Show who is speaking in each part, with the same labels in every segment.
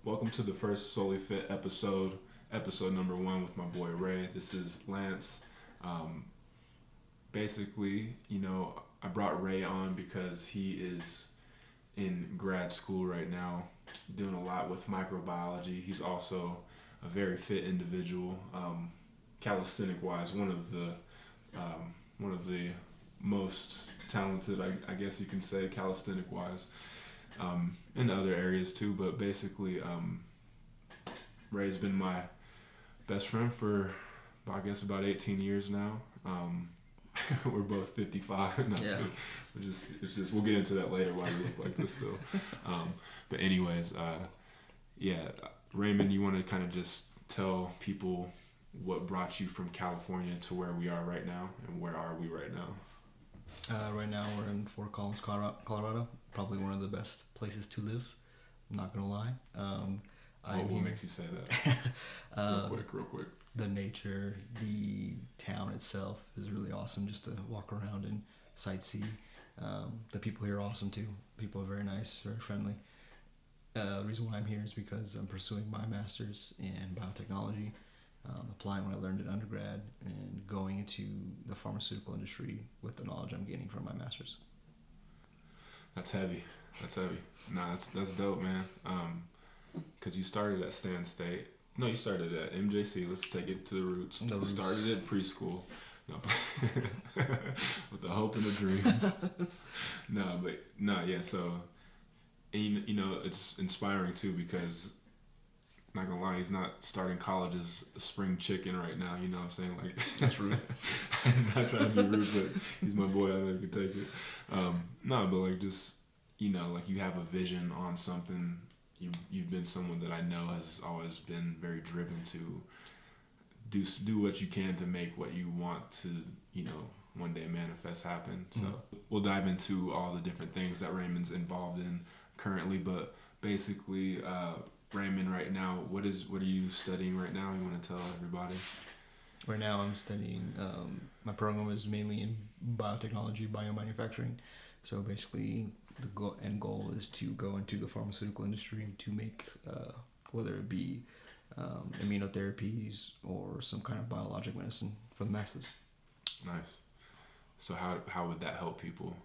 Speaker 1: Welcome to the first Soulifit episode number 1 with my boy Ray. This is Lance. Basically, I brought Ray on because he is in grad school right now, doing a lot with microbiology. He's also a very fit individual, calisthenic-wise, one of the most talented, I guess you can say, calisthenic-wise. In other areas too, but basically, Ray's been my best friend for, I guess, about 18 years now. We're both 55.
Speaker 2: Yeah.
Speaker 1: It's just we'll get into that later why we look like this still. But anyways, Raymond, you want to kind of just tell people what brought you from California to where we are right now, and where are we right now?
Speaker 2: Right now we're in Fort Collins, Colorado. Probably one of the best places to live. I'm not gonna lie.
Speaker 1: What makes you say that? Real quick.
Speaker 2: The nature, the town itself is really awesome. Just to walk around and sightsee. The people here are awesome too. People are very nice, very friendly. The reason why I'm here is because I'm pursuing my master's in biotechnology. Applying what I learned in undergrad and going into the pharmaceutical industry with the knowledge I'm gaining from my master's.
Speaker 1: That's heavy. Nah, that's dope, man. Because you started at Stan State. No, you started at MJC. Let's take it to the roots. Started at preschool. No, with a hope and a dream. So, and, it's inspiring too because, not gonna lie, he's not starting college as a spring chicken right now. You know what I'm saying? Like,
Speaker 2: that's rude.
Speaker 1: I'm not trying to be rude, but he's my boy. I know he can take it. But like, just, like, you have a vision on something. You've been someone that I know has always been very driven to do what you can to make what you want to, one day manifest happen. So we'll dive into all the different things that Raymond's involved in currently, but basically, Raymond, right now, what are you studying right now? You want to tell everybody?
Speaker 2: Right now I'm studying, my program is mainly in biotechnology, biomanufacturing. So basically the end goal is to go into the pharmaceutical industry to make, whether it be immunotherapies or some kind of biologic medicine for the masses.
Speaker 1: Nice. So how would that help people?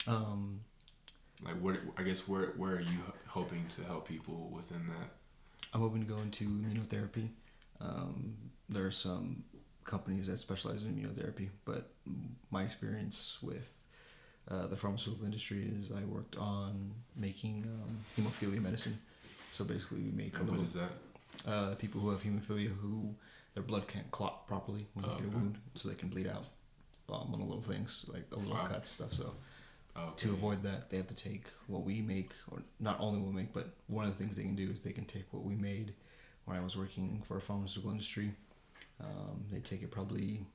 Speaker 1: Like, where are you hoping to help people within that?
Speaker 2: I'm hoping to go into immunotherapy. There are some companies that specialize in immunotherapy, but my experience with the pharmaceutical industry is I worked on making hemophilia medicine. So basically we make
Speaker 1: what is that?
Speaker 2: People who have hemophilia who their blood can't clot properly when they get a wound, so they can bleed out on the little things, like a little cuts stuff. So to avoid that, they have to take what we make, or not only what we make, but one of the things they can do is they can take what we made when I was working for a pharmaceutical industry. They take it probably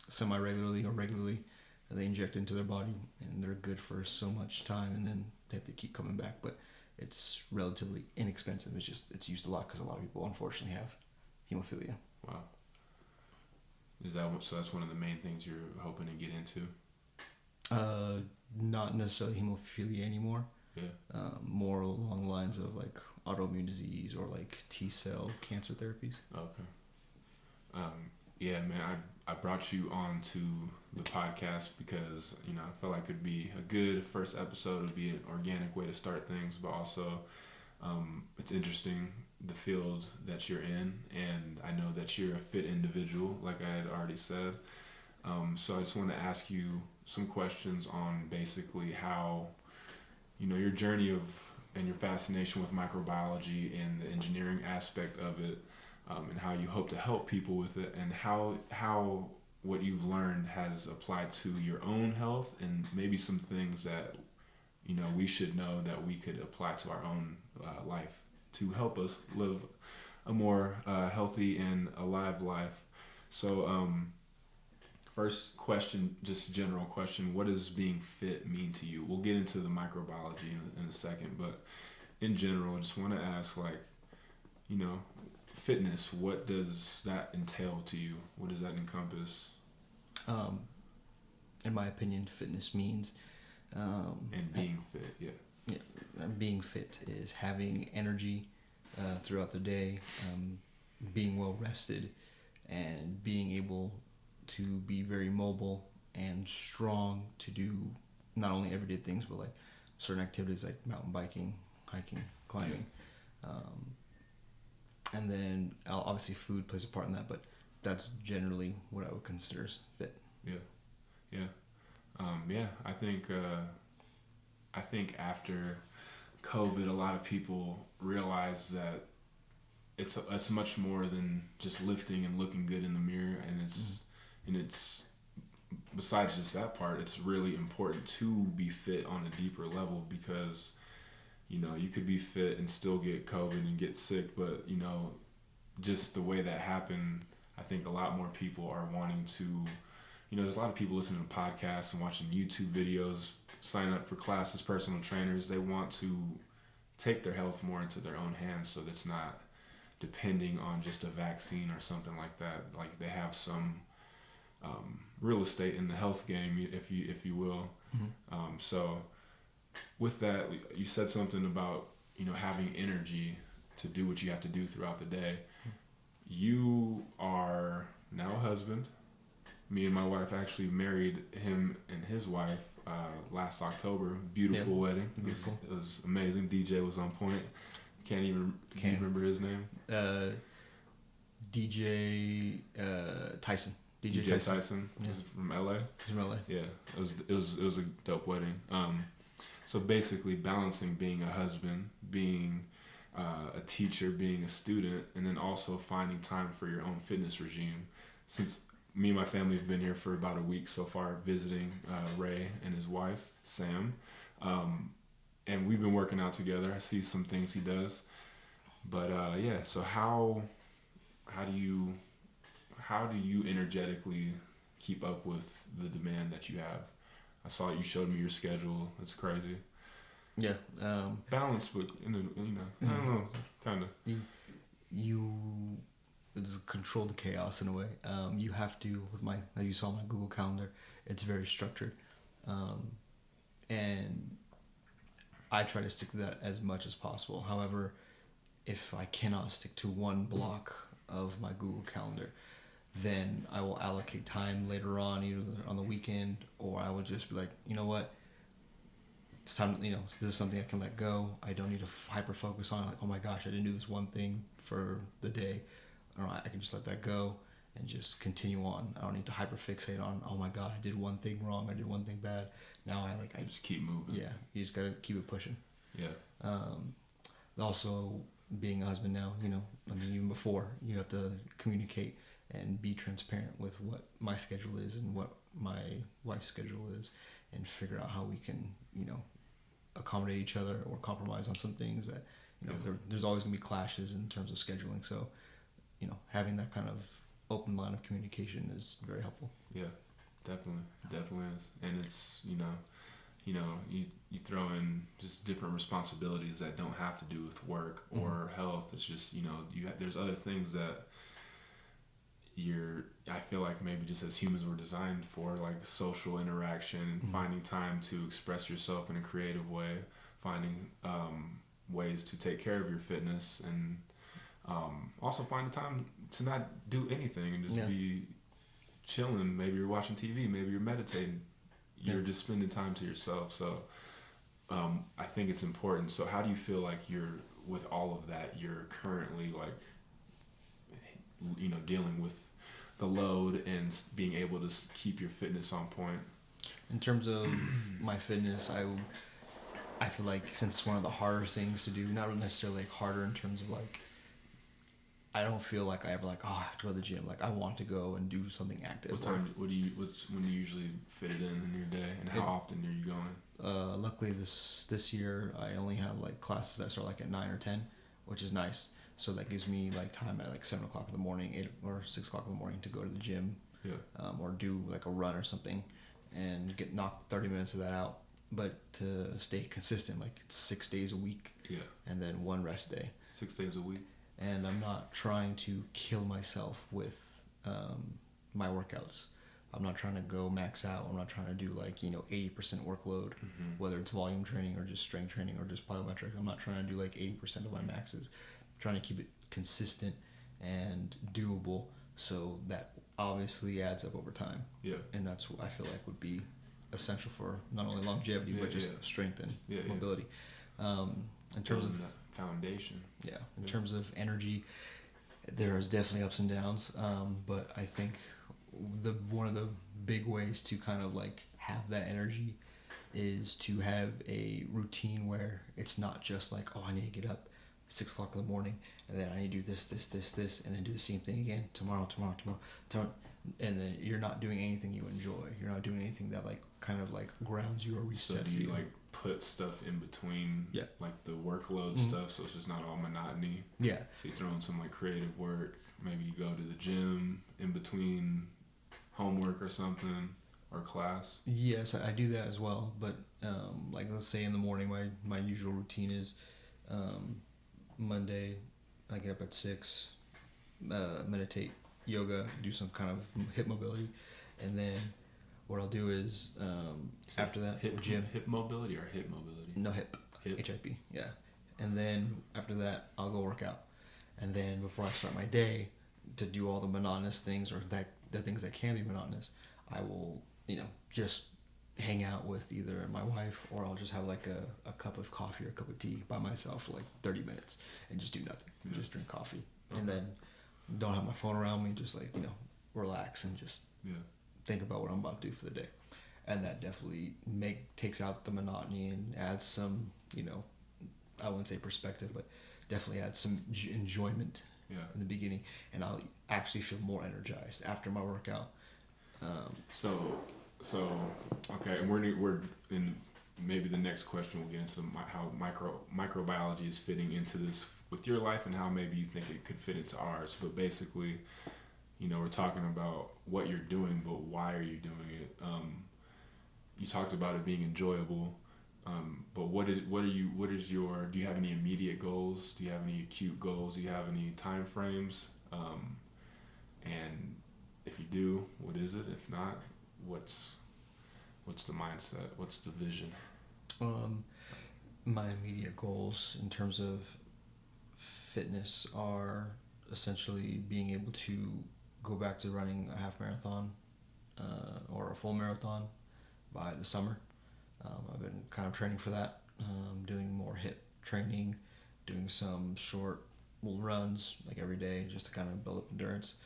Speaker 2: semi-regularly or regularly, and they inject it into their body, and they're good for so much time, and then they have to keep coming back. But it's relatively inexpensive. It's used a lot because a lot of people unfortunately have hemophilia.
Speaker 1: Wow. So that's one of the main things you're hoping to get into?
Speaker 2: Not necessarily hemophilia anymore.
Speaker 1: Yeah.
Speaker 2: More along the lines of like autoimmune disease or like T-cell cancer therapies.
Speaker 1: Okay. Yeah, man, I brought you on to the podcast because, I felt like it'd be a good first episode. It'd be an organic way to start things, but also it's interesting, the field that you're in, and I know that you're a fit individual, like I had already said. So I just want to ask you some questions on basically how, your journey and your fascination with microbiology and the engineering aspect of it, and how you hope to help people with it, and how what you've learned has applied to your own health, and maybe some things that, we should know that we could apply to our own life to help us live a more healthy and alive life. So, first question, just general question, what does being fit mean to you? We'll get into the microbiology in a second, but in general, I just want to ask, like, fitness, what does that entail to you? What does that encompass?
Speaker 2: In my opinion, fitness means...
Speaker 1: and being fit, yeah.
Speaker 2: Being fit is having energy throughout the day, being well rested, and being able to be very mobile and strong to do not only everyday things but like certain activities like mountain biking, hiking, climbing. And then obviously food plays a part in that, but that's generally what I would consider fit.
Speaker 1: Yeah. I think after COVID, a lot of people realize that it's much more than just lifting and looking good in the mirror, and it's besides just that part, it's really important to be fit on a deeper level, because you could be fit and still get COVID and get sick, but just the way that happened, I think a lot more people are wanting to, there's a lot of people listening to podcasts and watching YouTube videos, signing up for classes, personal trainers. They want to take their health more into their own hands, so that's not depending on just a vaccine or something like that. Like they have some real estate in the health game, if you will. So with that, you said something about having energy to do what you have to do throughout the day. You are now a husband. Me and my wife actually married him and his wife last October. Beautiful wedding.
Speaker 2: Beautiful.
Speaker 1: It was amazing. DJ was on point. Can you remember his name?
Speaker 2: DJ Tyson.
Speaker 1: DJ Tyson.
Speaker 2: Yeah.
Speaker 1: Was from LA.
Speaker 2: He's from LA.
Speaker 1: Yeah, it was a dope wedding. So basically, balancing being a husband, being a teacher, being a student, and then also finding time for your own fitness regime. Since me and my family have been here for about a week so far, visiting Ray and his wife Sam, and we've been working out together. I see some things he does, but So how do you energetically keep up with the demand that you have? I saw you showed me your schedule. It's crazy.
Speaker 2: Yeah.
Speaker 1: Balance, but I don't know, kind of.
Speaker 2: You it's control the chaos in a way. You have to, as you saw my Google Calendar, it's very structured, and I try to stick to that as much as possible. However, if I cannot stick to one block of my Google Calendar, then I will allocate time later on, either on the weekend, or I will just be like, you know what, it's time, this is something I can let go. I don't need to hyper focus on, like, oh my gosh, I didn't do this one thing for the day. I can just let that go and just continue on. I don't need to hyper fixate on, oh my god, I did one thing wrong, I did one thing bad. Now I
Speaker 1: just keep moving.
Speaker 2: Yeah, you just gotta keep it pushing.
Speaker 1: Yeah.
Speaker 2: Also, being a husband now, even before, you have to communicate and be transparent with what my schedule is and what my wife's schedule is, and figure out how we can, accommodate each other or compromise on some things that, there's always going to be clashes in terms of scheduling. So, having that kind of open line of communication is very helpful.
Speaker 1: Yeah, definitely is. And it's, you throw in just different responsibilities that don't have to do with work or health. It's just, there's other things that I feel like maybe just as humans we're designed for, like social interaction, finding time to express yourself in a creative way, finding ways to take care of your fitness, and also find the time to not do anything and just be chilling. Maybe you're watching TV, maybe you're meditating, you're just spending time to yourself. So I think it's important. So how do you feel like with all of that, you're currently dealing with the load and being able to keep your fitness on point?
Speaker 2: In terms of my fitness, I feel like, since it's one of the harder things to do, not necessarily harder in terms of I don't feel like I ever I have to go to the gym. I want to go and do something active.
Speaker 1: When do you usually fit it in your day, and how often are you going?
Speaker 2: Luckily this year I only have classes that start at 9 or 10, which is nice. So that gives me time at 7 o'clock in the morning, 8 or 6 o'clock in the morning to go to the gym, or do a run or something, and knock 30 minutes of that out. But to stay consistent, it's 6 days a week, and then one rest day.
Speaker 1: 6 days a week.
Speaker 2: And I'm not trying to kill myself with my workouts. I'm not trying to go max out. I'm not trying to do 80% workload, whether it's volume training or just strength training or just plyometrics. I'm not trying to do 80% of my maxes. trying to keep it consistent and doable, so that obviously adds up over time.
Speaker 1: Yeah.
Speaker 2: And that's what I feel like would be essential for not only longevity but just strength and mobility. In terms of
Speaker 1: that foundation.
Speaker 2: Yeah. In terms of energy, there's definitely ups and downs. But I think one of the big ways to kind of like have that energy is to have a routine where it's not just like, oh, I need to get up 6 o'clock in the morning and then I need to do this, and then do the same thing again tomorrow, and then you're not doing anything you enjoy. You're not doing anything that like kind of like grounds you or resets you.
Speaker 1: So do you like put stuff in between, like the workload stuff, so it's just not all monotony?
Speaker 2: Yeah.
Speaker 1: So you throw in some like creative work. Maybe you go to the gym in between homework or something, or class.
Speaker 2: Yes, I do that as well. But like let's say in the morning, my usual routine is Monday, I get up at 6, meditate, yoga, do some kind of hip mobility, and then what I'll do is after that
Speaker 1: hip mobility.
Speaker 2: No, hip. HIP, yeah. And then after that, I'll go work out, and then before I start my day, to do all the monotonous things or the things that can be monotonous, I will just hang out with either my wife, or I'll just have like a cup of coffee or a cup of tea by myself for like 30 minutes and just do nothing. Just drink coffee. And then don't have my phone around me, just like, relax and just think about what I'm about to do for the day. And that definitely takes out the monotony and adds some, I wouldn't say perspective, but definitely adds some enjoyment in the beginning. And I'll actually feel more energized after my workout.
Speaker 1: So okay, and we're in maybe the next question. We'll get into how microbiology is fitting into this with your life and how maybe you think it could fit into ours. But basically, we're talking about what you're doing, but why are you doing it? You talked about it being enjoyable, but do you have any immediate goals? Do you have any acute goals? Do you have any time frames? And if you do, what is it? If not, what's the mindset? What's the vision?
Speaker 2: My immediate goals in terms of fitness are essentially being able to go back to running a half marathon or a full marathon by the summer. I've been kind of training for that, doing more HIIT training, doing some short runs like every day just to kind of build up endurance.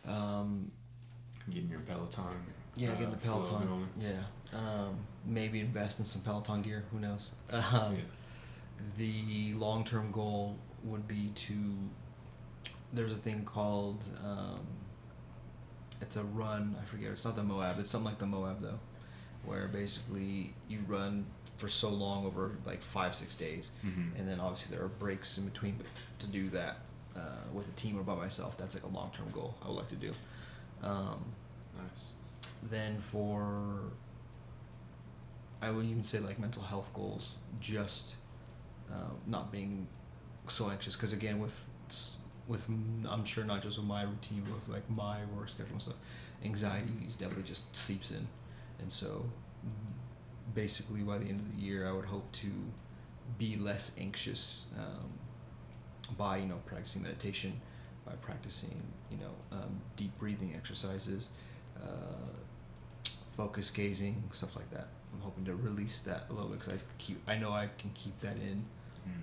Speaker 1: Getting your Peloton.
Speaker 2: Yeah, getting the Peloton. Maybe invest in some Peloton gear. Who knows? The long-term goal would be there's a thing called, it's a run. I forget. It's not the Moab. It's something like the Moab though, where basically you run for so long over like 5-6 days, and then obviously there are breaks in between. But to do that with a team or by myself, that's like a long-term goal I would like to do.
Speaker 1: Nice.
Speaker 2: Then I would even say like mental health goals, just not being so anxious, because again with I'm sure not just with my routine, but with like my work schedule and stuff, anxiety definitely just seeps in. And so basically by the end of the year, I would hope to be less anxious by practicing meditation, by practicing deep breathing exercises, focus gazing, stuff like that. I'm hoping to release that a little bit, because I know I can keep that in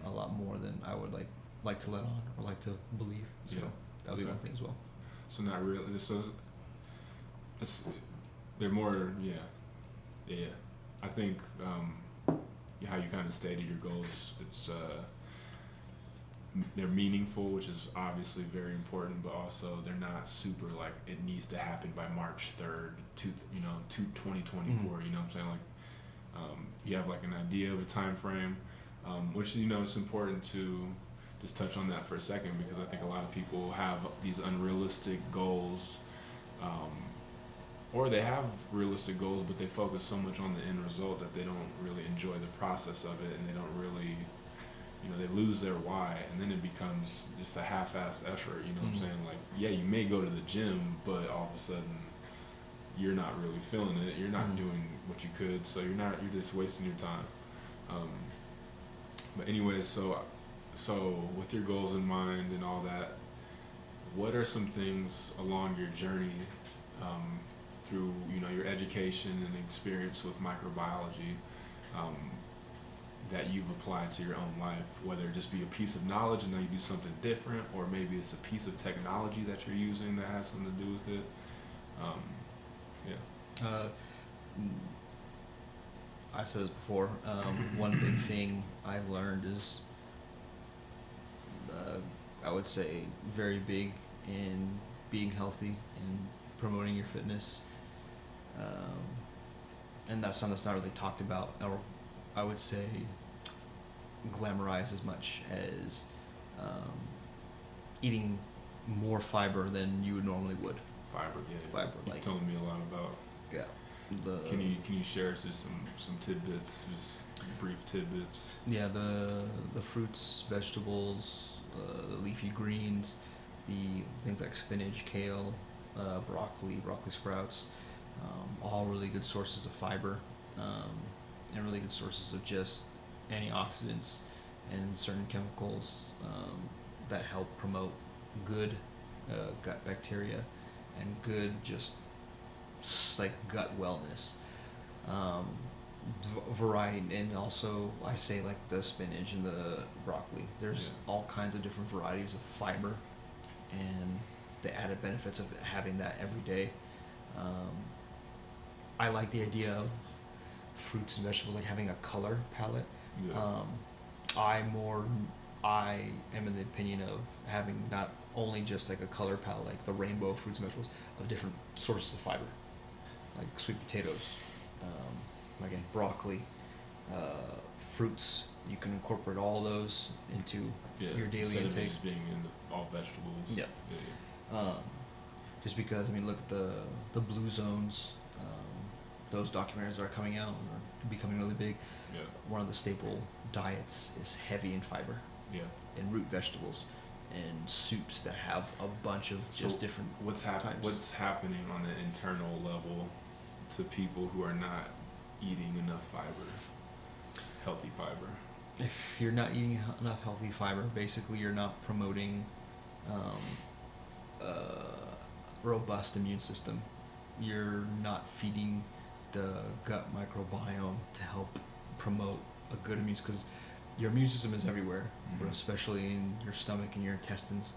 Speaker 2: a lot more than I would like to let on or like to believe. So that'll be one thing as well.
Speaker 1: So not really. So they're more. Yeah. I think how you kind of stated your goals. It's they're meaningful, which is obviously very important, but also they're not super like it needs to happen by March 3rd, 2024. You know what I'm saying? Like you have like an idea of a time frame, which it's important to just touch on that for a second, because I think a lot of people have these unrealistic goals, or they have realistic goals, but they focus so much on the end result that they don't really enjoy the process of it, and they don't really, they lose their why, and then it becomes just a half-assed effort. You know what I'm saying? Like, yeah, you may go to the gym, but all of a sudden you're not really feeling it. You're not doing what you could, so you're just wasting your time. But anyways, so So with your goals in mind and all that, what are some things along your journey um, through your education and experience with microbiology um, that you've applied to your own life? Whether it just be a piece of knowledge and now you do something different, or maybe it's a piece of technology that you're using that has something to do with it. Um, yeah.
Speaker 2: I've said this before. One big thing I've learned is, I would say, very big in being healthy and promoting your fitness. And that's something that's not really talked about, or I would say glamorized as much as eating more fiber than you normally would.
Speaker 1: Fiber, yeah.
Speaker 2: Fiber,
Speaker 1: You're telling me a lot about.
Speaker 2: Yeah.
Speaker 1: Can you share just some tidbits, just brief tidbits?
Speaker 2: Yeah, the fruits, vegetables, the leafy greens, the things like spinach, kale, broccoli sprouts, all really good sources of fiber, and really good sources of just antioxidants and certain chemicals that help promote good gut bacteria and good just like gut wellness. Variety, and also I say like the spinach and the broccoli. There's all kinds of different varieties of fiber, and the added benefits of having that every day. I like the idea of fruits and vegetables like having a color palette.
Speaker 1: Yeah.
Speaker 2: I am in the opinion of having not only just like a color palette, like the rainbow of fruits and vegetables, of different sources of fiber, like sweet potatoes, again, broccoli, fruits. You can incorporate all those into your daily
Speaker 1: instead
Speaker 2: intake.
Speaker 1: Of just being in all vegetables.
Speaker 2: Yeah. Just because, I mean, look at the blue zones. Those documentaries that are coming out are becoming really big.
Speaker 1: Yeah.
Speaker 2: One of the staple diets is heavy in fiber.
Speaker 1: Yeah.
Speaker 2: And root vegetables, and soups that have a bunch of just different
Speaker 1: What's happening on an internal level to people who are not eating enough fiber, healthy fiber?
Speaker 2: If you're not eating enough healthy fiber, basically you're not promoting a robust immune system. You're not feeding the gut microbiome to help promote a good immune, because your immune system is everywhere, but especially in your stomach and your intestines.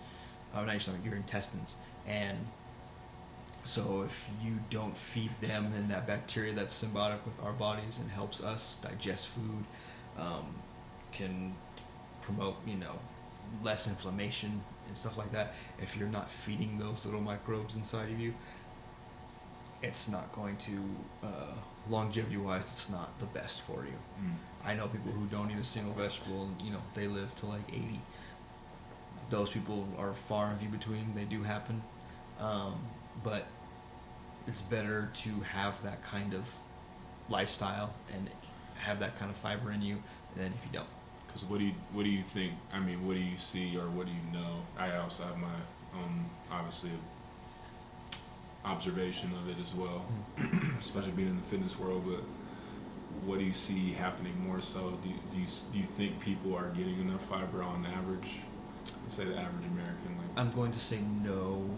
Speaker 2: Not your stomach, your intestines. And so if you don't feed them and that bacteria that's symbiotic with our bodies and helps us digest food, can promote, less inflammation and stuff like that. If you're not feeding those little microbes inside of you, it's not going to, longevity-wise, it's not the best for you. I know people who don't eat a single vegetable, and, they live to like 80. Those people are far and few between. They do happen. But it's better to have that kind of lifestyle and have that kind of fiber in you than if you don't.
Speaker 1: Because what do you think? I mean, what do you see, or what do you know? I also have my own, obviously, observation of it as well, especially being in the fitness world. But what do you see happening more so? Do you think people are getting enough fiber on average? Let's say the average American.
Speaker 2: I'm going to say no.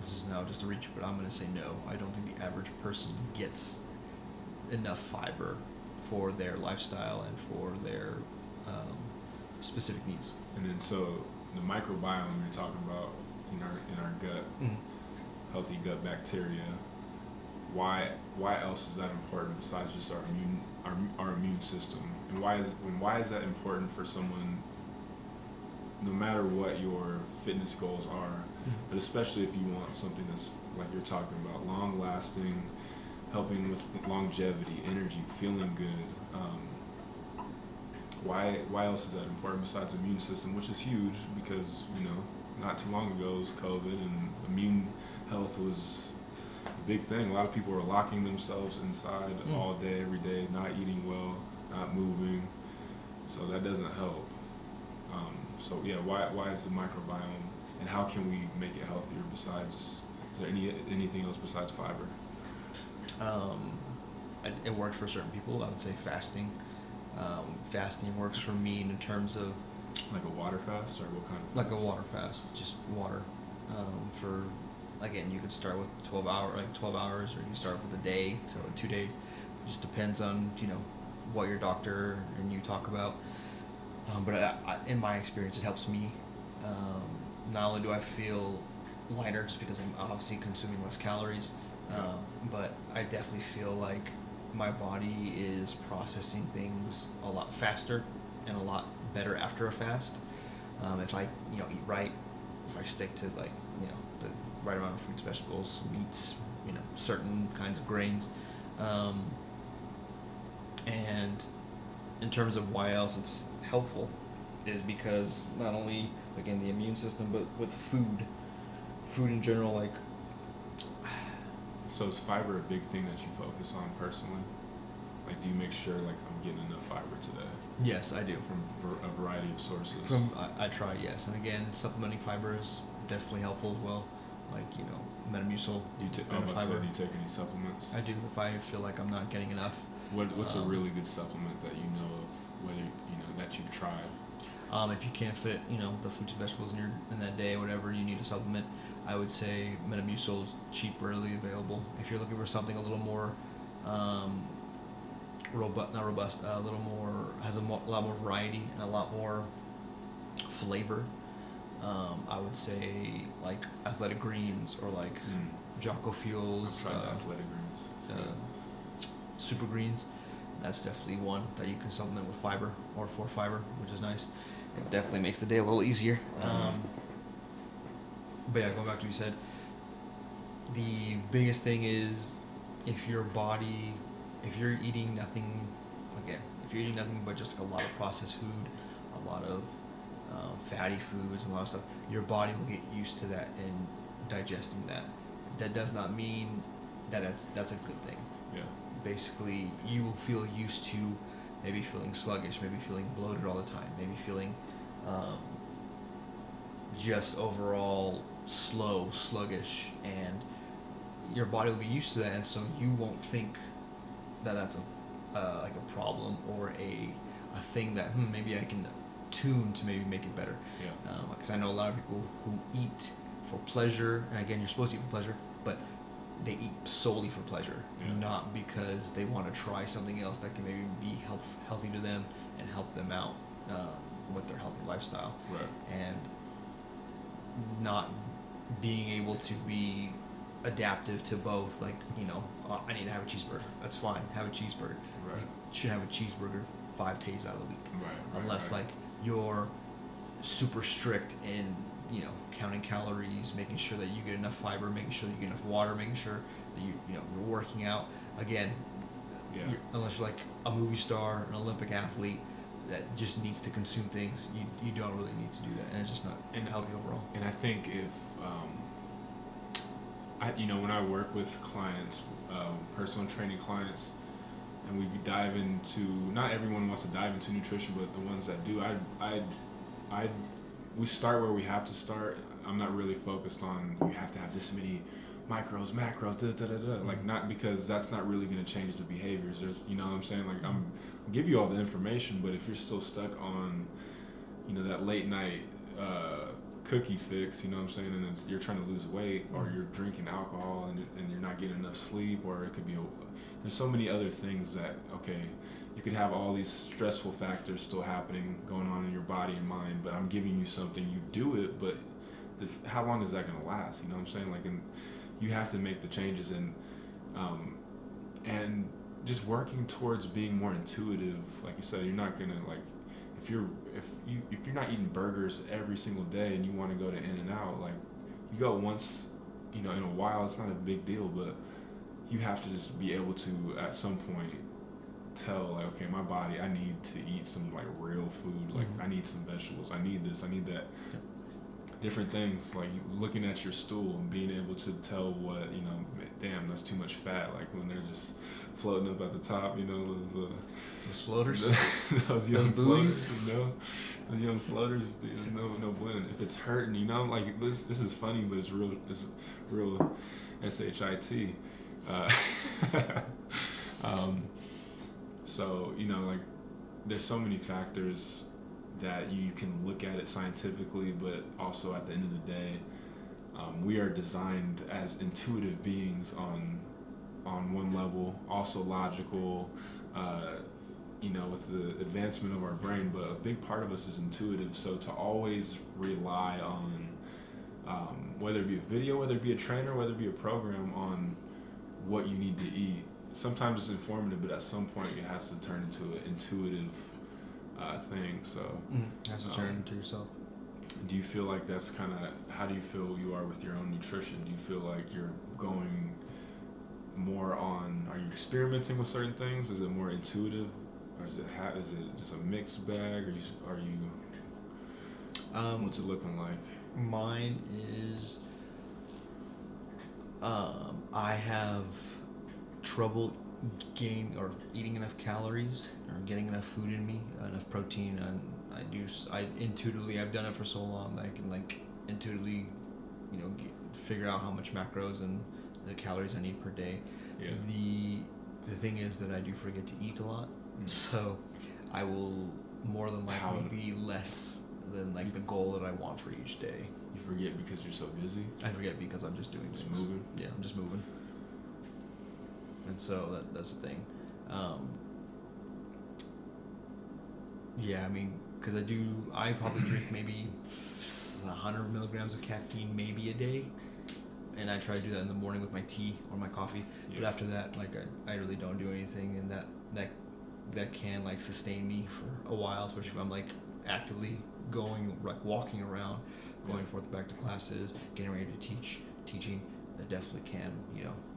Speaker 2: This is now just a reach, but I'm going to say no. I don't think the average person gets enough fiber for their lifestyle and for their specific needs.
Speaker 1: And then so the microbiome you're talking about in our gut, healthy gut bacteria. Why else is that important besides just our immune system? And why is that important for someone, no matter what your fitness goals are, but especially if you want something that's like you're talking about, long lasting, helping with longevity, energy, feeling good. Why else is that important besides the immune system, which is huge because not too long ago it was COVID and immune health was a big thing. A lot of people were locking themselves inside all day, every day, not eating well, not moving. So that doesn't help. Why is the microbiome, and how can we make it healthier besides, is there anything else besides fiber?
Speaker 2: It works for certain people. I would say fasting. Fasting works for me in terms of
Speaker 1: Like a water fast, or what kind of fast?
Speaker 2: Like a water fast, just water. For again, you could start with 12 hours, or you can start with a day, so 2 days. It just depends on what your doctor and you talk about. But in my experience, it helps me. Not only do I feel lighter just because I'm obviously consuming less calories, but I definitely feel like my body is processing things a lot faster and a lot better after a fast. If I eat right, if I stick to the right amount of fruits, vegetables, meats, certain kinds of grains, and in terms of why else it's helpful is because not only again the immune system, but with food in general, like.
Speaker 1: So is fiber a big thing that you focus on personally? Like, do you make sure like I'm getting enough fiber today?
Speaker 2: Yes, I do.
Speaker 1: For a variety of sources.
Speaker 2: I try, yes, and again, supplementing fiber is definitely helpful as well. Like Metamucil.
Speaker 1: Do you take any supplements?
Speaker 2: I do if I feel like I'm not getting enough.
Speaker 1: What's a really good supplement that you know of, whether that you've tried?
Speaker 2: If you can't fit the fruits and vegetables in that day, whatever you need a supplement, I would say Metamucil is cheap, readily available. If you're looking for something a little more robust, a little more, has a lot more variety and a lot more flavor, I would say like Athletic Greens or like Jocko Fuels.
Speaker 1: I've tried Athletic Greens.
Speaker 2: Super Greens. That's definitely one that you can supplement with fiber or for fiber, which is nice. It definitely makes the day a little easier. But yeah, going back to what you said, the biggest thing is if you're eating nothing but just like a lot of processed food, a lot of fatty foods, and a lot of stuff, your body will get used to that and digesting that. That does not mean that that's a good thing.
Speaker 1: Yeah.
Speaker 2: Basically, you will feel used to maybe feeling sluggish, maybe feeling bloated all the time, maybe feeling just overall sluggish, and your body will be used to that, and so you won't think that that's like a problem or a thing that maybe I can tune to maybe make it better.
Speaker 1: Yeah.
Speaker 2: Because I know a lot of people who eat for pleasure, and again, you're supposed to eat for pleasure, but they eat solely for pleasure, not because they want to try something else that can maybe be healthy to them and help them out with their healthy lifestyle.
Speaker 1: Right.
Speaker 2: And not being able to be adaptive to both, like, I need to have a cheeseburger. That's fine. Have a cheeseburger.
Speaker 1: Right.
Speaker 2: You should have a cheeseburger 5 days out of the week.
Speaker 1: Right.
Speaker 2: Unless like you're super strict in counting calories, making sure that you get enough fiber, making sure that you get enough water, making sure that you're working out. Again, unless you're like a movie star, an Olympic athlete that just needs to consume things, you don't really need to do that, and it's just not healthy overall.
Speaker 1: And I think if when I work with clients, personal training clients, and we dive into, not everyone wants to dive into nutrition, but the ones that do, we start where we have to start. I'm not really focused on you have to have this many macros, like, not because that's not really going to change the behaviors. There's, what I'm saying? Like, I'll give you all the information, but if you're still stuck on, that late night cookie fix, you know what I'm saying, and you're trying to lose weight, or you're drinking alcohol and you're not getting enough sleep, or it could be there's so many other things that, okay, you could have all these stressful factors still happening, going on in your body and mind, but I'm giving you something, you do it, but how long is that going to last? You know what I'm saying? Like, and you have to make the changes, and just working towards being more intuitive. Like you said, you're not going to, like, if you're not eating burgers every single day and you want to go to In-N-Out, like, you go once, in a while, it's not a big deal, but you have to just be able to, at some point, tell, like, okay, my body, I need to eat some, like, real food. Like, I need some vegetables. I need this. I need that. Different things, like looking at your stool and being able to tell what, damn, that's too much fat. Like, when they're just floating up at the top,
Speaker 2: those floaters,
Speaker 1: those young floaters, those young floaters, no bueno. If it's hurting, like, this is funny, but it's real shit. So, like, there's so many factors that you can look at it scientifically, but also at the end of the day, we are designed as intuitive beings on one level, also logical, with the advancement of our brain, but a big part of us is intuitive. So to always rely on, whether it be a video, whether it be a trainer, whether it be a program, on what you need to eat, sometimes it's informative, but at some point it has to turn into an intuitive thing. So
Speaker 2: it has to turn into yourself.
Speaker 1: Do you feel like that's kind of, how do you feel you are with your own nutrition? Do you feel like you're going more on, are you experimenting with certain things? Is it more intuitive, or is it just a mixed bag? Are you what's it looking like?
Speaker 2: Mine is, I have trouble eating enough calories or getting enough food in me, enough protein, and I intuitively, I've done it for so long that I can intuitively, figure out how much macros and the calories I need per day.
Speaker 1: Yeah.
Speaker 2: The thing is that I do forget to eat a lot, so I will more than likely be less than the goal that I want for each day.
Speaker 1: You forget because you're so busy?
Speaker 2: I forget because I'm just doing things.
Speaker 1: Moving?
Speaker 2: Yeah, I'm just moving. And so that's the thing. Yeah, I mean, because I probably drink maybe 100 milligrams of caffeine maybe a day, and I try to do that in the morning with my tea or my coffee. Yeah. But after that, I really don't do anything, and that can sustain me for a while, especially if I'm actively going, walking around, going forth back to classes, getting ready to teaching. That definitely can,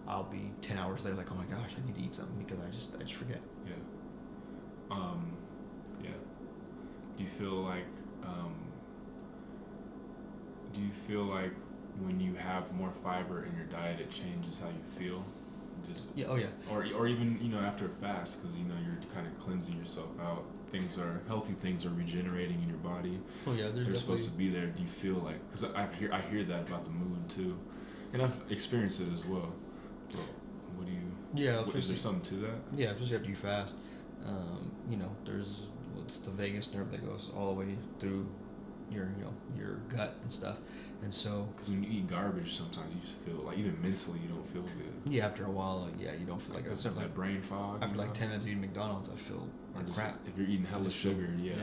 Speaker 2: I'll be 10 hours later oh my gosh, I need to eat something because I just forget.
Speaker 1: Yeah. Yeah. Do you feel like when you have more fiber in your diet, it changes how you feel?
Speaker 2: Yeah. Oh yeah.
Speaker 1: Or even after a fast, because you're kind of cleansing yourself out. Healthy things are regenerating in your body.
Speaker 2: Oh yeah,
Speaker 1: they're supposed to be there. Do you feel like? Because I hear that about the mood too, and I've experienced it as well. But what do you?
Speaker 2: Yeah.
Speaker 1: Is there something to that?
Speaker 2: Yeah, especially after you fast. There's what's the vagus nerve that goes all the way through your gut and stuff, and so.
Speaker 1: Because when you eat garbage, sometimes you just feel even mentally you don't feel good.
Speaker 2: Yeah, after a while, you don't feel
Speaker 1: that brain fog.
Speaker 2: After 10 minutes of eating McDonald's, I feel like crap.
Speaker 1: If you're eating hella sugar, yeah.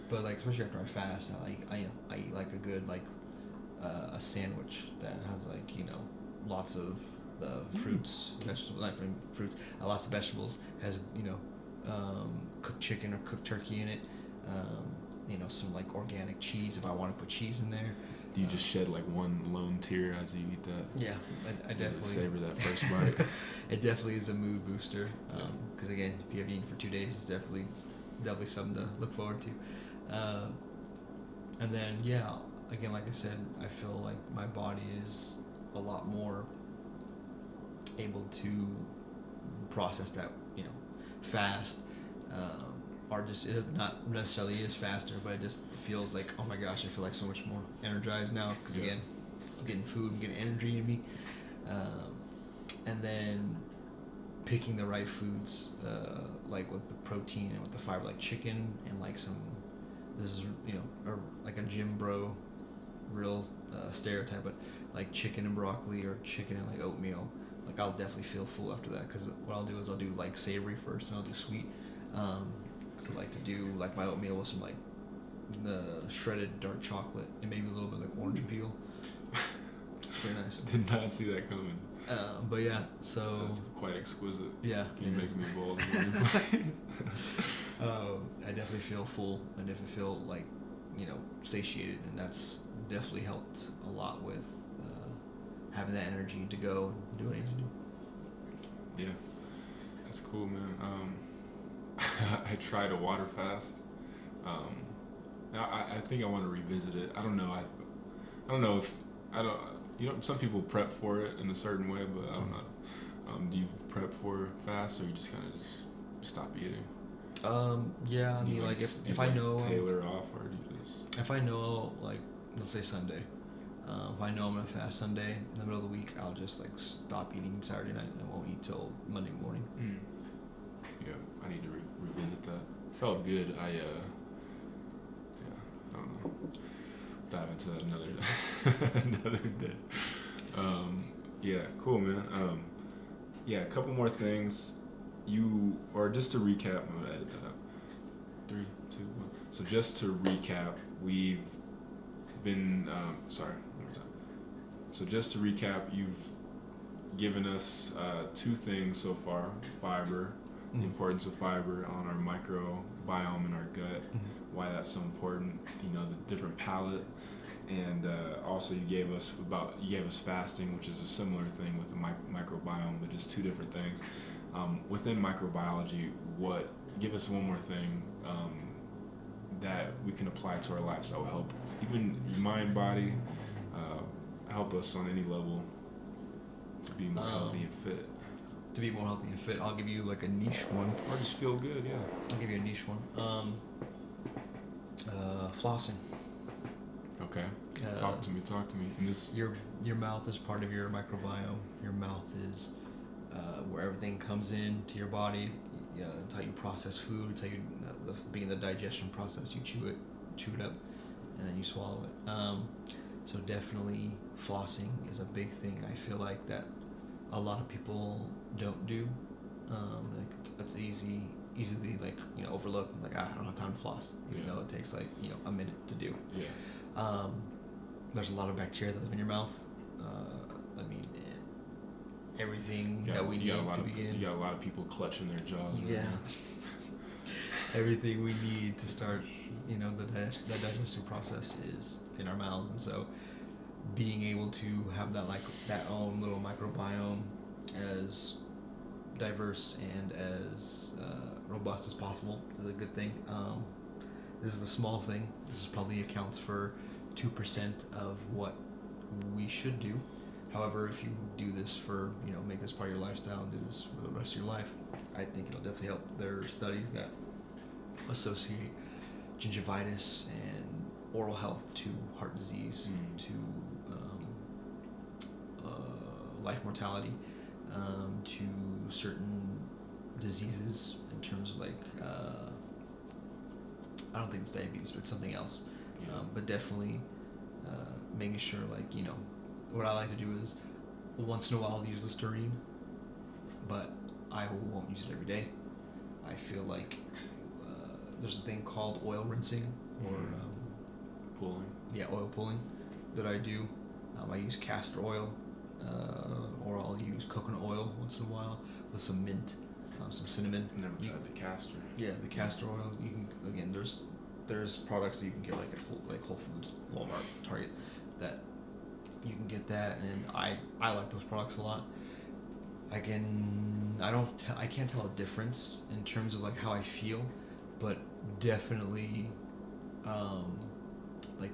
Speaker 2: But especially after I fast, I eat a good a sandwich that has lots of fruits, vegetables, fruits, lots of vegetables, has cooked chicken or cooked turkey in it, some organic cheese if I want to put cheese in there.
Speaker 1: Do you just shed one lone tear as you eat that?
Speaker 2: Yeah, I definitely
Speaker 1: savor that first bite.
Speaker 2: It definitely is a mood booster. Because again, if you have eaten for 2 days, it's definitely something to look forward to. And then again, like I said, I feel like my body is a lot more able to process that fast. Or just, it is not necessarily is faster, but it just feels like, oh my gosh, I feel so much more energized now because again, I'm getting food, I'm getting energy in me, and then picking the right foods, with the protein and with the fiber, like chicken and this is a gym bro, real stereotype, but chicken and broccoli or chicken and oatmeal, I'll definitely feel full after that because what I'll do is I'll do savory first and I'll do sweet. Because I like to do my oatmeal with some the shredded dark chocolate and maybe a little bit of orange peel. It's pretty nice.
Speaker 1: Did not see that coming.
Speaker 2: But yeah, so
Speaker 1: that's quite exquisite.
Speaker 2: Yeah.
Speaker 1: Can you make me bold?
Speaker 2: I definitely feel full. I definitely feel satiated, and that's definitely helped a lot with having that energy to go and do what I need to do.
Speaker 1: Yeah, that's cool, man. I tried a water fast. I think I want to revisit it. I don't know. Some people prep for it in a certain way, but I don't know. Do you prep for fast, or you just kind of stop eating?
Speaker 2: Yeah, I mean, if I know
Speaker 1: tailor off, or do you just?
Speaker 2: If I know, let's say Sunday. If I know I'm gonna fast Sunday in the middle of the week, I'll just stop eating Saturday night and won't eat till Monday morning.
Speaker 1: Yeah, I need to revisit that. Felt good. dive into that another day. Yeah, cool, man. Yeah, a couple more things. Just to recap, I'm gonna edit that out. 3, 2, 1. So just to recap, we've been sorry, one more time. So just to recap, you've given us 2 things so far: fiber, the importance of fiber on our microbiome in our gut, why that's so important. The different palate, and also you gave us fasting, which is a similar thing with the microbiome, but just 2 different things. Within microbiology, give us one more thing that we can apply to our lives that will help even your mind, body, help us on any level to be more healthy and fit.
Speaker 2: To be more healthy and fit, I'll give you like a niche one.
Speaker 1: Or just feel good, yeah.
Speaker 2: I'll give you a niche one. Flossing.
Speaker 1: Okay. Talk to me. And this
Speaker 2: your mouth is part of your microbiome. Your mouth is where everything comes in to your body. It's how you process food. It's how you being the digestion process. You chew it up, and then you swallow it. So definitely flossing is a big thing. I feel like that a lot of people don't do. It's easily overlooked. Like, I don't have time to floss, even though it takes a minute to do.
Speaker 1: Yeah.
Speaker 2: There's a lot of bacteria that live in your mouth. Everything that we need to begin.
Speaker 1: You got a lot of people clutching their jaws.
Speaker 2: Yeah. Right everything we need to start, the digestive process is in our mouths, and so being able to have that own little microbiome as diverse and as robust as possible is a good thing. This is a small thing. This probably accounts for 2% of what we should do. However, if you do this make this part of your lifestyle and do this for the rest of your life, I think it'll definitely help. There are studies that associate gingivitis and oral health to heart disease, to life mortality, to certain diseases in terms of I don't think it's diabetes, but something else.
Speaker 1: Yeah.
Speaker 2: But definitely making sure what I like to do is once in a while I'll use Listerine, but I won't use it every day. I feel like there's a thing called oil rinsing or
Speaker 1: pulling.
Speaker 2: Yeah, oil pulling that I do. I use castor oil, or I'll use coconut oil once in a while with some mint, some cinnamon.
Speaker 1: Never tried the castor.
Speaker 2: Yeah, the castor oil. You can there's products that you can get like Whole Foods, Walmart, Target, that you can get that, and I like those products a lot. I can't tell a difference in terms of how I feel, but definitely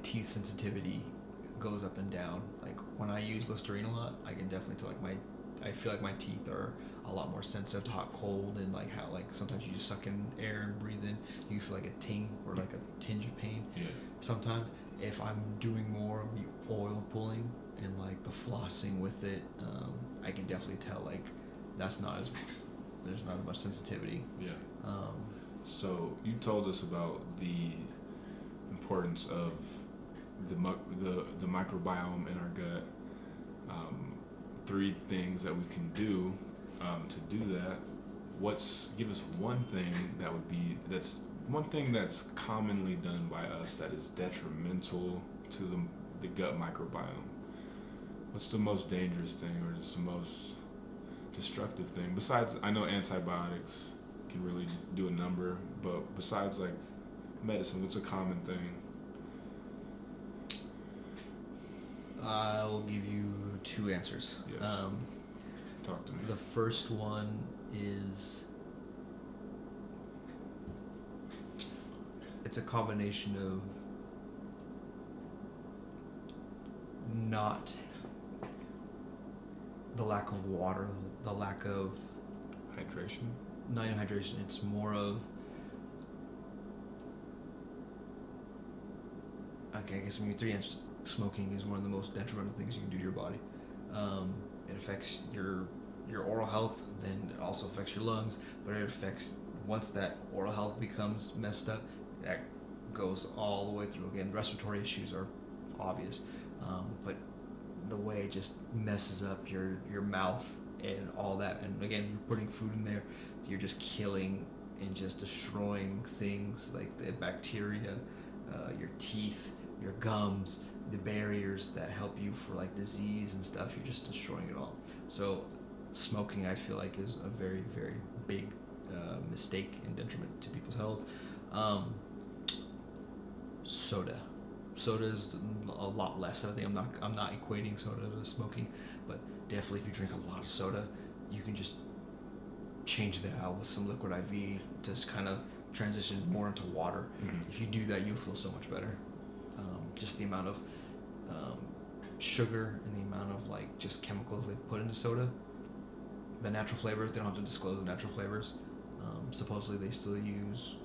Speaker 2: teeth sensitivity goes up and down. When I use Listerine a lot, I can definitely tell I feel like my teeth are a lot more sensitive to hot, cold, and how sometimes you just suck in air and breathe in, you feel like a ting or a tinge of pain.
Speaker 1: Yeah.
Speaker 2: Sometimes if I'm doing more of the oil pulling and the flossing with it, I can definitely tell there's not as much sensitivity.
Speaker 1: Yeah. So you told us about the importance of the microbiome in our gut. 3 things that we can do to do that. Give us one thing that's commonly done by us that is detrimental to the gut microbiome. What's the most dangerous thing, or just the most destructive thing? Besides, I know antibiotics can really do a number, but besides medicine, what's a common thing?
Speaker 2: I will give you 2 answers.
Speaker 1: Yes. Talk to me.
Speaker 2: The first one is it's a combination of not the lack of water, the lack of
Speaker 1: hydration.
Speaker 2: Not even hydration. It's more of I guess maybe 3 answers. Smoking is one of the most detrimental things you can do to your body. It affects your oral health, then it also affects your lungs, but it affects, once that oral health becomes messed up, that goes all the way through. Again, respiratory issues are obvious, but the way it just messes up your mouth and all that, and again, you're putting food in there, you're just killing and just destroying things like the bacteria, your teeth, your gums, the barriers that help you for like disease and stuff. You're just destroying it all. So smoking, I feel like, is a very, very big mistake and detriment to people's health. Soda is a lot less. I think I'm not equating soda to smoking, but definitely if you drink a lot of soda, you can just change that out with some liquid IV, just kind of transition more into water. If you do that, you'll feel so much better. Just the amount of sugar and the amount of like just chemicals they put into soda, the natural flavors, they don't have to disclose the natural flavors. Supposedly they still use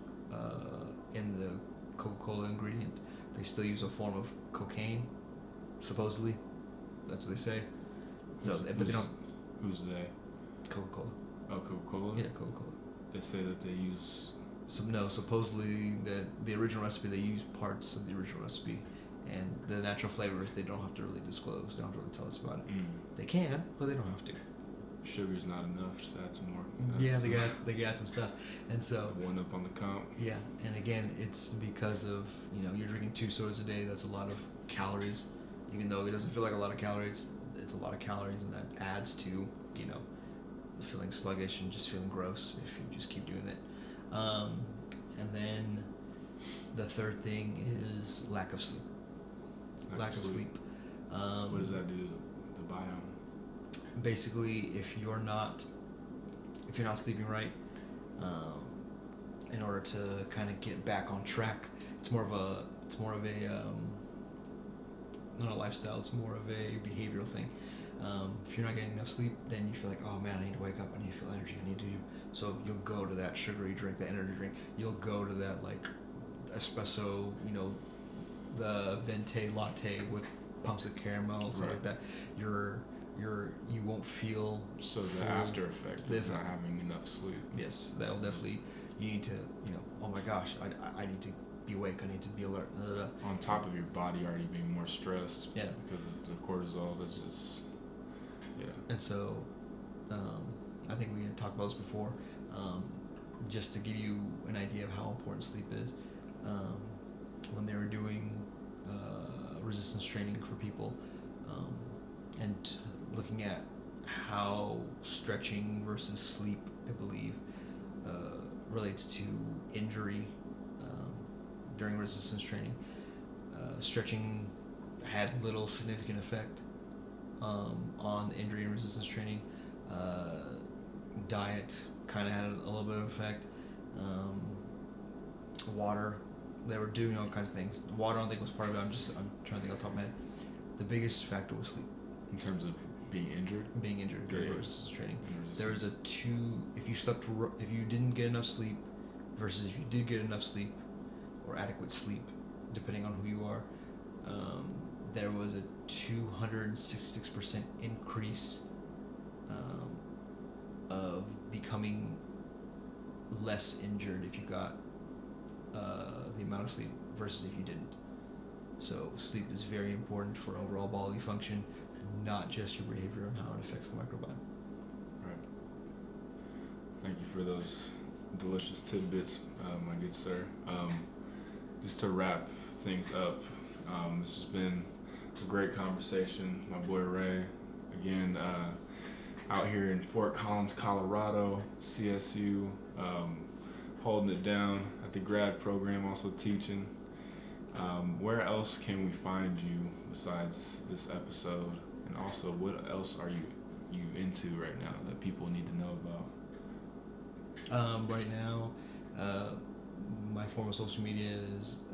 Speaker 2: in the Coca-Cola ingredient, they still use a form of cocaine, supposedly. That's what they say. So, but they don't.
Speaker 1: Who's they?
Speaker 2: Coca-Cola.
Speaker 1: Oh, Coca-Cola?
Speaker 2: Yeah, Coca-Cola.
Speaker 1: They say that they use...
Speaker 2: supposedly the original recipe, they use parts of the original recipe. And the natural flavors, they don't have to really disclose. They don't have to really tell us about it. They can, but they don't have to.
Speaker 1: Sugar's not enough. Just add some more.
Speaker 2: Yeah, they got some stuff. And so...
Speaker 1: One up on the comp.
Speaker 2: Yeah, and again, it's because of, you're drinking 2 sodas a day. That's a lot of calories. Even though it doesn't feel like a lot of calories, it's a lot of calories, and that adds to, feeling sluggish and just feeling gross if you just keep doing it. And then the third thing is lack of sleep. Lack of sleep.
Speaker 1: What does that do to the biome?
Speaker 2: Basically, if you're not sleeping right, in order to kind of get back on track, it's more of a not a lifestyle. It's more of a behavioral thing. If you're not getting enough sleep, then you feel like, oh man, I need to wake up. I need to feel energy. I need to do. So you'll go to that sugary drink, that energy drink. You'll go to that like espresso, the venti latte with pumps of caramel, stuff like that. You won't feel
Speaker 1: so the after effect of not having enough sleep.
Speaker 2: Yes, that'll definitely. You need to, oh my gosh, I need to be awake. I need to be alert.
Speaker 1: On top of your body already being more stressed.
Speaker 2: Yeah.
Speaker 1: Because of the cortisol, that's just. Yeah.
Speaker 2: And so, I think we had talked about this before. Just to give you an idea of how important sleep is, when they were doing resistance training for people, and looking at how stretching versus sleep, I believe, relates to injury during resistance training. Stretching had little significant effect on injury and resistance training. Diet kind of had a little bit of effect. Water, they were doing all kinds of things. Water, I don't think was part of it. I'm trying to think off the top of my head. The biggest factor was sleep.
Speaker 1: In terms of being injured?
Speaker 2: Being injured during resistance training. There was if you didn't get enough sleep versus if you did get enough sleep or adequate sleep, depending on who you are, there was a 266% increase of becoming less injured if you got the amount of sleep versus if you didn't. So sleep is very important for overall bodily function, not just your behavior and how it affects the microbiome.
Speaker 1: Right. Thank you for those delicious tidbits, my good sir. Just to wrap things up, this has been a great conversation. My boy Ray, again, out here in Fort Collins, Colorado, CSU, holding it down at the grad program, also teaching. Where else can we find you besides this episode? And also, what else are you into right now that people need to know about?
Speaker 2: Right now, my form of social media is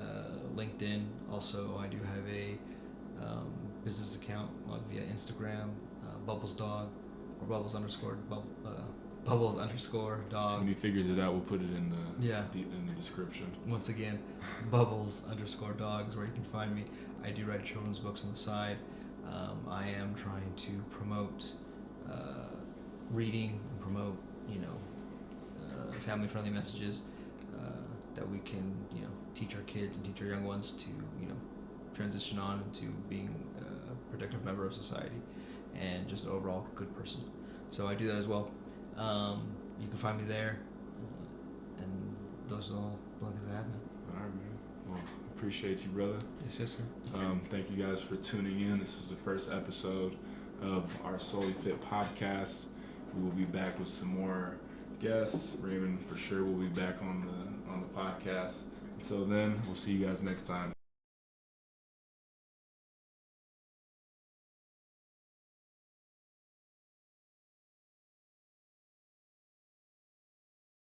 Speaker 2: LinkedIn. Also, I do have a business account via Instagram, Bubbles Dog, or Bubbles _ dog.
Speaker 1: When he figures it out, we'll put it in the
Speaker 2: in
Speaker 1: the description.
Speaker 2: Once again, Bubbles _ dog is where you can find me. I do write children's books on the side. I am trying to promote reading and promote, family-friendly messages that we can, teach our kids and teach our young ones to, transition on into being a productive member of society and just an overall good person. So I do that as well. You can find me there, and those are the only things I have, man.
Speaker 1: All right, man. Well, appreciate you, brother.
Speaker 2: Yes, sir.
Speaker 1: Thank you guys for tuning in. This is the first episode of our Soulifit podcast. We will be back with some more guests. Raymond for sure will be back on the podcast. Until then, we'll see you guys next time.